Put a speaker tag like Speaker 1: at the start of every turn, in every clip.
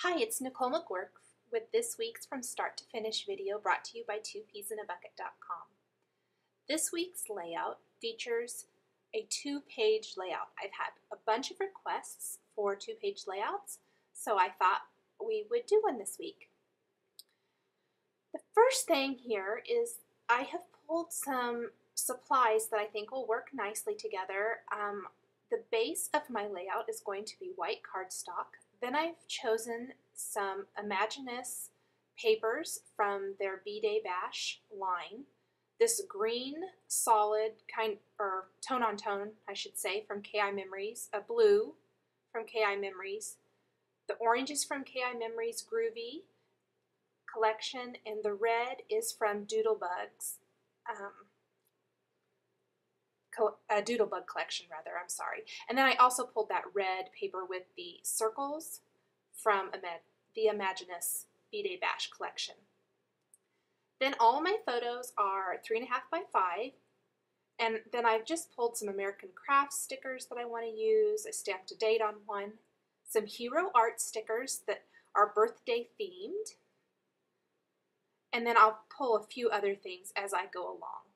Speaker 1: Hi, it's Nicole McGuirk with this week's From Start to Finish video brought to you by 2peasinabucket.com. This week's layout features a two-page layout. I've had a bunch of requests for two-page layouts, so I thought we would do one this week. The first thing here is I have pulled some supplies that I think will work nicely together. The base of my layout is going to be white cardstock. Then I've chosen some Imaginus papers from their B-Day Bash line. This green solid or tone on tone, I should say, from KI Memories, a blue from KI Memories. The orange is from KI Memories Groovy collection, and the red is from Doodlebug's Doodlebug collection, rather, I'm sorry. And then I also pulled that red paper with the circles from the Imaginus B-Day Bash collection. Then all my photos are 3.5 by 5, and then I've just pulled some American Crafts stickers that I want to use. I stamped a date on one, some Hero Art stickers that are birthday themed, and then I'll pull a few other things as I go along.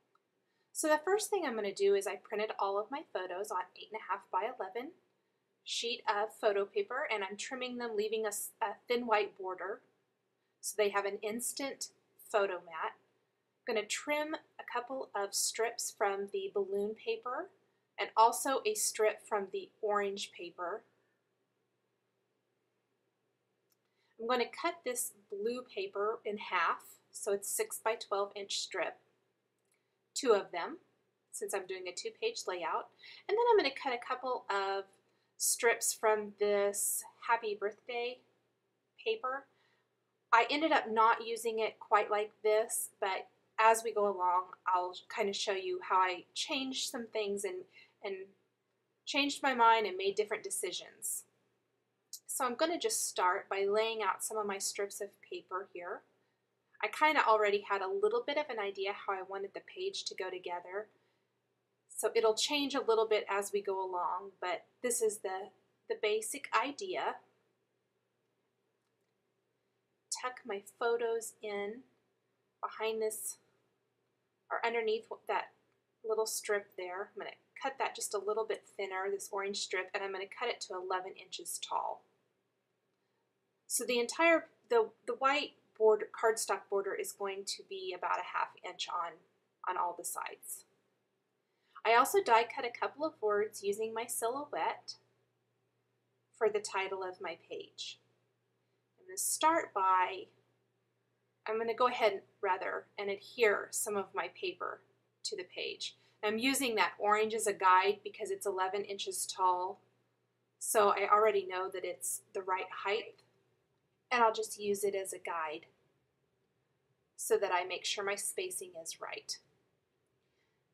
Speaker 1: So the first thing I'm going to do is I printed all of my photos on 8.5 by 11 sheet of photo paper, and I'm trimming them, leaving a thin white border so they have an instant photo mat. I'm going to trim a couple of strips from the balloon paper and also a strip from the orange paper. I'm going to cut this blue paper in half, so it's 6 by 12 inch strip. 2 of them, since I'm doing a two-page layout. And then I'm going to cut a couple of strips from this Happy Birthday paper. I ended up not using it quite like this, but as we go along, I'll kind of show you how I changed some things and changed my mind and made different decisions. So I'm going to just start by laying out some of my strips of paper here. I kind of already had a little bit of an idea how I wanted the page to go together. So it'll change a little bit as we go along, but this is the basic idea. Tuck my photos in behind this, or underneath that little strip there. I'm going to cut that just a little bit thinner, this orange strip, and I'm going to cut it to 11 inches tall. So the entire, the white border, cardstock border is going to be about a 1/2 inch on all the sides. I also die cut a couple of words using my silhouette for the title of my page. I'm going to start by, I'm going to go ahead and adhere some of my paper to the page. I'm using that orange as a guide because it's 11 inches tall, so I already know that it's the right height. And I'll just use it as a guide so that I make sure my spacing is right.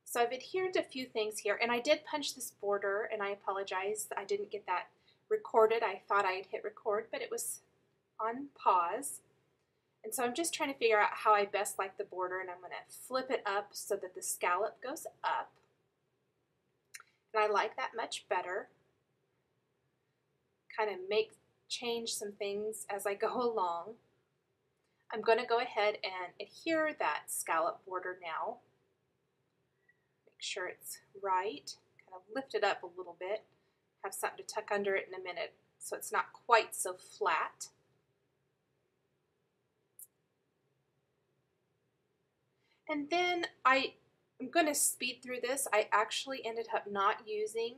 Speaker 1: So I've adhered to a few things here, and I did punch this border, and I apologize, I didn't get that recorded. I thought I had hit record, but it was on pause. And so I'm just trying to figure out how I best like the border, and I'm going to flip it up so that the scallop goes up. And I like that much better. Kind of change some things as I go along. I'm going to go ahead and adhere that scallop border now. Make sure it's right. Kind of lift it up a little bit. Have something to tuck under it in a minute so it's not quite so flat. And then I'm going to speed through this. I actually ended up not using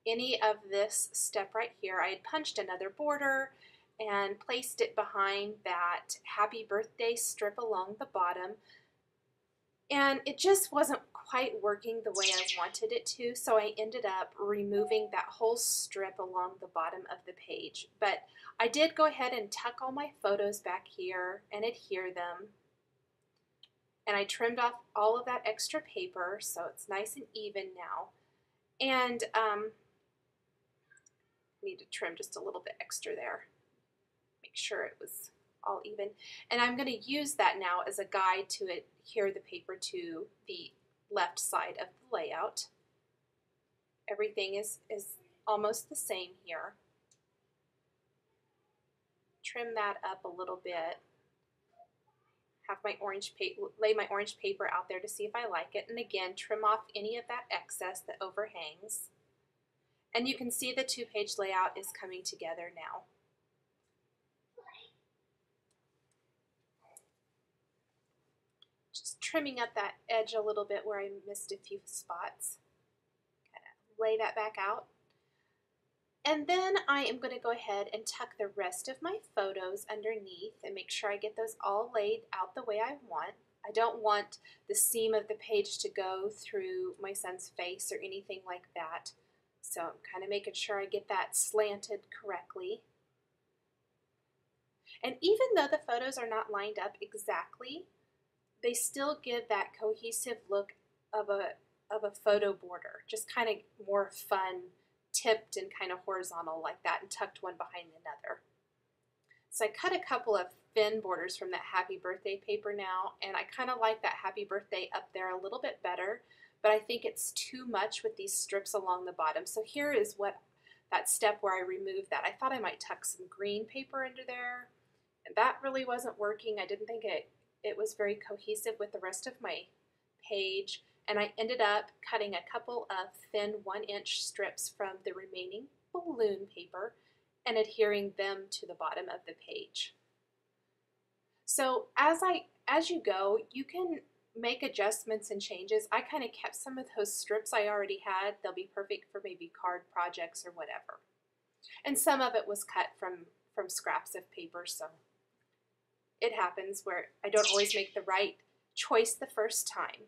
Speaker 1: any of this step right here. I had punched another border and placed it behind that Happy Birthday strip along the bottom, and it just wasn't quite working the way I wanted it to, so I ended up removing that whole strip along the bottom of the page. But I did go ahead and tuck all my photos back here and adhere them, and I trimmed off all of that extra paper so it's nice and even now. And need to trim just a little bit extra there. Make sure it was all even. And I'm going to use that now as a guide to adhere the paper to the left side of the layout. Everything is almost the same here. trim that up a little bit. Have my orange paper, lay my orange paper out there to see if I like it, and again trim off any of that excess that overhangs. And you can see the two-page layout is coming together now. Just trimming up that edge a little bit where I missed a few spots. Kind of lay that back out. And then I am going to go ahead and tuck the rest of my photos underneath and make sure I get those all laid out the way I want. I don't want the seam of the page to go through my son's face or anything like that. So I'm kind of making sure I get that slanted correctly. And even though the photos are not lined up exactly, they still give that cohesive look of a photo border, just kind of more fun, tipped and kind of horizontal like that, and tucked one behind another. So I cut a couple of thin borders from that happy birthday paper now, and I kind of like that happy birthday up there a little bit better, but I think it's too much with these strips along the bottom. So here is that step where I removed that. I thought I might tuck some green paper under there, and that really wasn't working. I didn't think it was very cohesive with the rest of my page, and I ended up cutting a couple of thin 1-inch strips from the remaining balloon paper and adhering them to the bottom of the page. So as you go, you can make adjustments and changes. I kind of kept some of those strips I already had. They'll be perfect for maybe card projects or whatever. And some of it was cut from scraps of paper, so it happens where I don't always make the right choice the first time.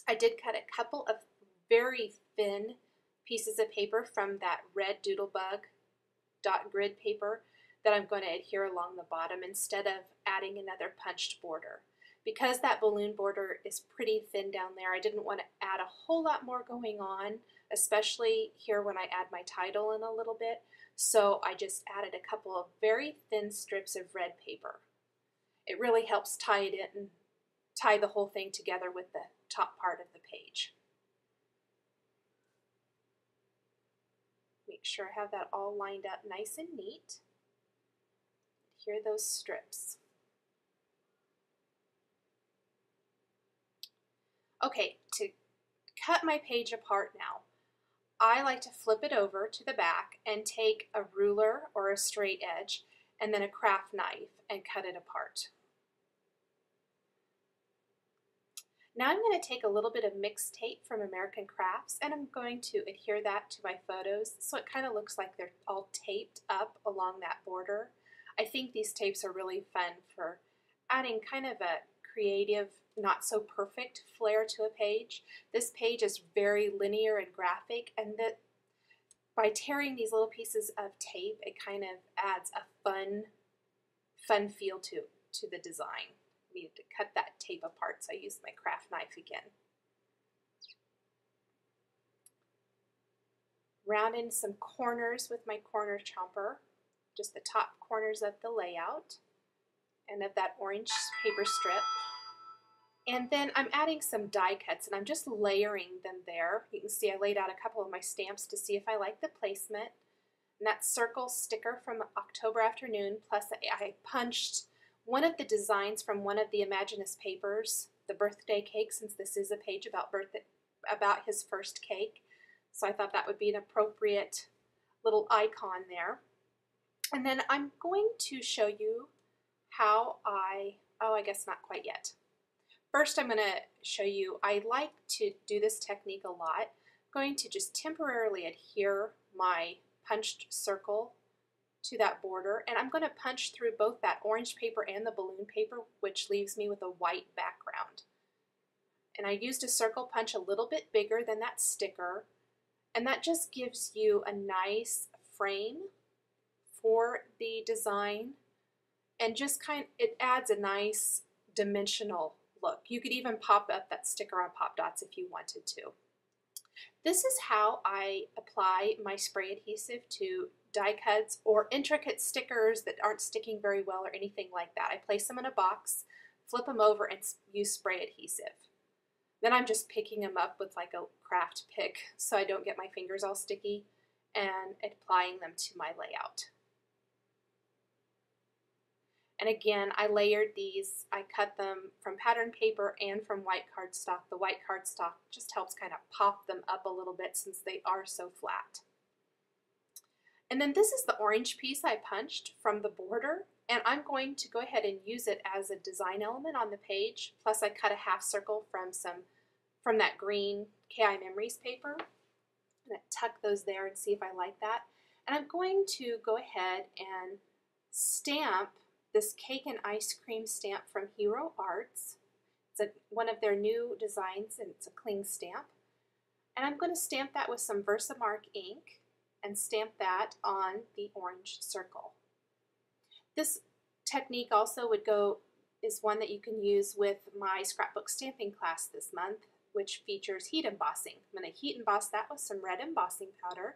Speaker 1: I did cut a couple of very thin pieces of paper from that red Doodlebug dot grid paper that I'm going to adhere along the bottom instead of adding another punched border. Because that balloon border is pretty thin down there, I didn't want to add a whole lot more going on, especially here when I add my title in a little bit. So I just added a couple of very thin strips of red paper. It really helps tie it in and tie the whole thing together with the top part of the page. Make sure I have that all lined up nice and neat. Here are those strips. Okay, to cut my page apart now, I like to flip it over to the back and take a ruler or a straight edge and then a craft knife and cut it apart. Now I'm going to take a little bit of mixed tape from American Crafts and I'm going to adhere that to my photos so it kind of looks like they're all taped up along that border. I think these tapes are really fun for adding kind of a creative, not so perfect flair to a page. This page is very linear and graphic, and that by tearing these little pieces of tape, it kind of adds a fun feel to the design. I needed to cut that tape apart, so I used my craft knife again. Round in some corners with my corner chomper, just the top corners of the layout and of that orange paper strip. And then I'm adding some die cuts and I'm just layering them there. You can see I laid out a couple of my stamps to see if I like the placement. And that circle sticker from October Afternoon, plus I punched one of the designs from one of the Imaginist papers, the birthday cake, since this is a page about his first cake. So I thought that would be an appropriate little icon there. And then I'm going to show you how I guess not quite yet. First I'm going to show you, I like to do this technique a lot. I'm going to just temporarily adhere my punched circle to that border, and I'm going to punch through both that orange paper and the balloon paper, which leaves me with a white background. And I used a circle punch a little bit bigger than that sticker, and that just gives you a nice frame for the design, and just it adds a nice dimensional look. You could even pop up that sticker on Pop Dots if you wanted to. This is how I apply my spray adhesive to die cuts or intricate stickers that aren't sticking very well or anything like that. I place them in a box, flip them over, and use spray adhesive. Then I'm just picking them up with like a craft pick so I don't get my fingers all sticky, and applying them to my layout. And again, I layered these. I cut them from pattern paper and from white cardstock. The white cardstock just helps kind of pop them up a little bit since they are so flat. And then this is the orange piece I punched from the border, and I'm going to go ahead and use it as a design element on the page. Plus I cut a half circle from that green KI Memories paper. I'm going to tuck those there and see if I like that. And I'm going to go ahead and stamp this cake and ice cream stamp from Hero Arts. It's one of their new designs, and it's a cling stamp. And I'm going to stamp that with some Versamark ink and stamp that on the orange circle. This technique also is one that you can use with my scrapbook stamping class this month, which features heat embossing. I'm going to heat emboss that with some red embossing powder.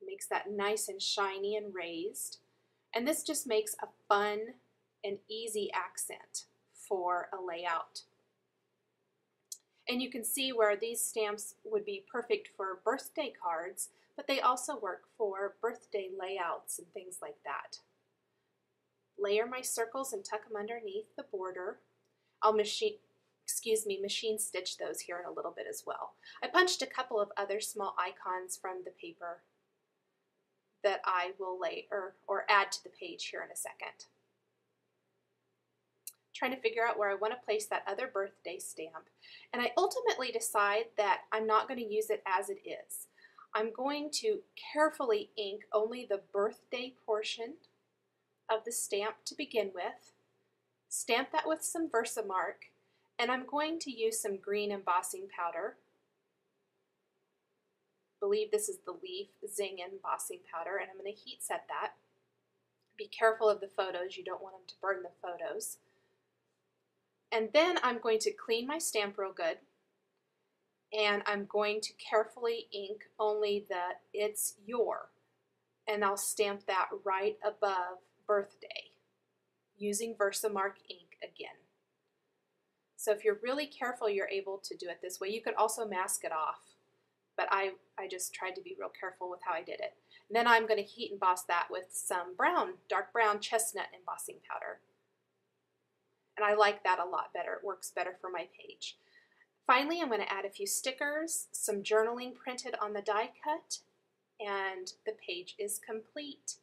Speaker 1: It makes that nice and shiny and raised. And this just makes a fun and easy accent for a layout. And you can see where these stamps would be perfect for birthday cards, but they also work for birthday layouts and things like that. Layer my circles and tuck them underneath the border. I'll machine stitch those here in a little bit as well. I punched a couple of other small icons from the paper that I will layer or add to the page here in a second. Trying to figure out where I want to place that other birthday stamp, and I ultimately decide that I'm not going to use it as it is. I'm going to carefully ink only the birthday portion of the stamp to begin with, stamp that with some Versamark, and I'm going to use some green embossing powder. I believe this is the Leaf Zing embossing powder, and I'm going to heat set that. Be careful of the photos, you don't want them to burn the photos. And then I'm going to clean my stamp real good, and I'm going to carefully ink only the "It's Your," and I'll stamp that right above birthday using Versamark ink again. So if you're really careful, you're able to do it this way. You could also mask it off, but I just tried to be real careful with how I did it. And then I'm going to heat emboss that with some dark brown chestnut embossing powder. And I like that a lot better. It works better for my page. Finally, I'm going to add a few stickers, some journaling printed on the die cut, and the page is complete.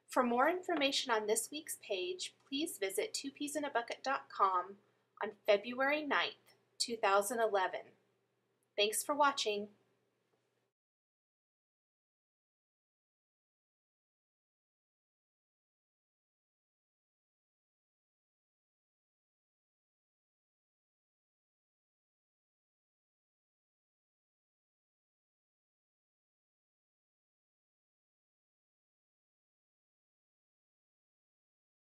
Speaker 1: For more information on this week's page, please visit twopeasinabucket.com on February 9th, 2011. Thanks for watching.